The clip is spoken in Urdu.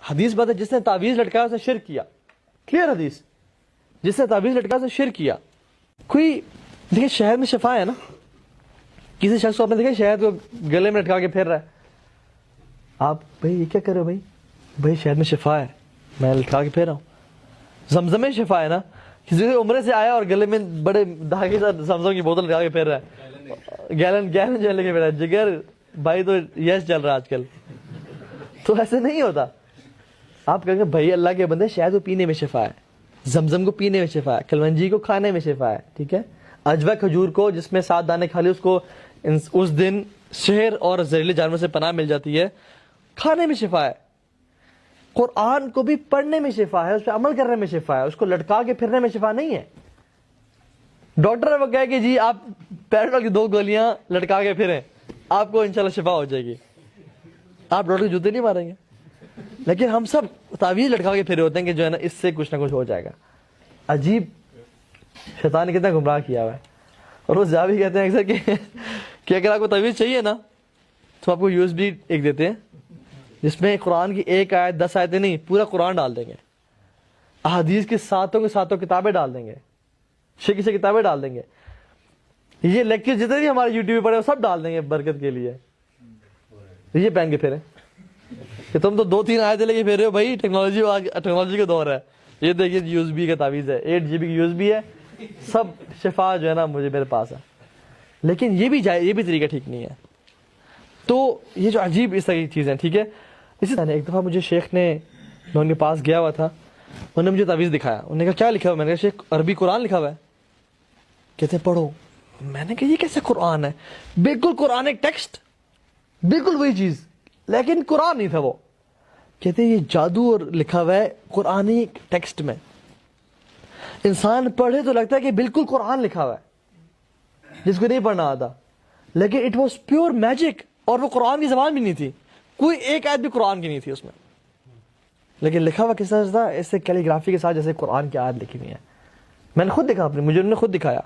حدیث بات ہے جس نے تعویذ لٹکایا اسے شرک کیا. کلیئر حدیث, جس نے تعویذ لٹکایا اسے شرک کیا. کوئی دیکھیں شہد میں شفا ہے نا, کسی شخص کو آپ نے دیکھا شہد کو گلے میں لٹکا کے پھر رہا ہے, آپ بھائی یہ کیا کر رہے ہو؟ بھائی شہد میں شفا ہے, میں لٹکا کے پھر رہا ہوں. زمزم میں شفا ہے نا, کسی عمرے سے آیا اور گلے میں بڑے دھاگے سے زمزم کی بوتل لٹکا کے پھر رہا ہے, گیلن جو لے کے پھر رہا ہے. جگر بھائی تو یس چل رہا ہے آج کل. تو ایسے نہیں ہوتا. آپ کہیں گے بھائی اللہ کے بندے شہد کو پینے میں شفا ہے, زمزم کو پینے میں شفا ہے, کلونجی کو کھانے میں شفا ہے, ٹھیک ہے, اجوا کھجور کو جس میں 7 دانے کھا لی اس کو اس دن شہر اور زہریلے جانور سے پناہ مل جاتی ہے, کھانے میں شفا ہے. قرآن کو بھی پڑھنے میں شفا ہے, اس پہ عمل کرنے میں شفا ہے, اس کو لٹکا کے پھرنے میں شفا نہیں ہے. ڈاکٹر وہ کہے کہ جی آپ پیراڈول کی 2 گولیاں لٹکا کے پھریں, آپ کو انشاءاللہ شفا ہو جائے گی. آپ ڈاکٹر کے جوتے نہیں ماریں گے. لیکن ہم سب تعویذ لٹکا کے پھرے ہوتے ہیں کہ جو ہے نا اس سے کچھ نہ کچھ ہو جائے گا. عجیب, شیطان نے کتنا گمراہ کیا ہوا ہے. اور وہ زیادہ کہتے ہیں اکثر کہ اگر آپ کو تعویذ چاہیے نا تو آپ کو USB ایک دیتے ہیں جس میں قرآن کی 1 آیت 10 آیتیں نہیں, پورا قرآن ڈال دیں گے, احادیث کی 7 کتابیں ڈال دیں گے, شکی سے کتابیں ڈال دیں گے, یہ لیکچر جتنے بھی ہمارے یوٹیوب پر ہیں وہ سب ڈال دیں گے برکت کے لیے. یہ پہن کے پھریں کہ تم تو 2-3 آیتیں لے کے پھر رہے ہو. بھائی ٹیکنالوجی کا دور ہے. یہ دیکھیے USB کا تعویذ ہے, 8 GB کی USB ہے, سب شفا جو ہے نا میرے پاس ہے. لیکن یہ بھی طریقہ ٹھیک نہیں ہے. تو یہ جو عجیب اس طرح کی چیزیں, ٹھیک ہے. اسی طرح ایک دفعہ مجھے شیخ نے, میں ان کے پاس گیا ہوا تھا, انہوں نے مجھے تعویذ دکھایا. انہوں نے کہا کیا لکھا ہوا؟ میں نے کہا شیخ عربی قرآن لکھا ہوا ہے. کہتے ہیں پڑھو. میں نے کہا یہ کیسے قرآن ہے؟ بالکل قرآن ایک ٹیکسٹ, بالکل وہی چیز, لیکن قرآن نہیں تھا وہ. کہتے ہیں یہ جادو اور لکھا ہوا ہے قرآنی ٹیکسٹ میں, انسان پڑھے تو لگتا ہے کہ بالکل قرآن لکھا ہوا ہے جس کو نہیں پڑھنا آتا, لیکن اٹ واز پیور میجک. اور وہ قرآن کی زبان بھی نہیں تھی, کوئی ایک آیت بھی قرآن کی نہیں تھی اس میں, لیکن لکھا ہوا کس طرح تھا, اس سے کیلیگرافی کے ساتھ جیسے قرآن کی آیت لکھی ہوئی ہے. میں نے خود دیکھا, مجھے انہوں نے خود دکھایا.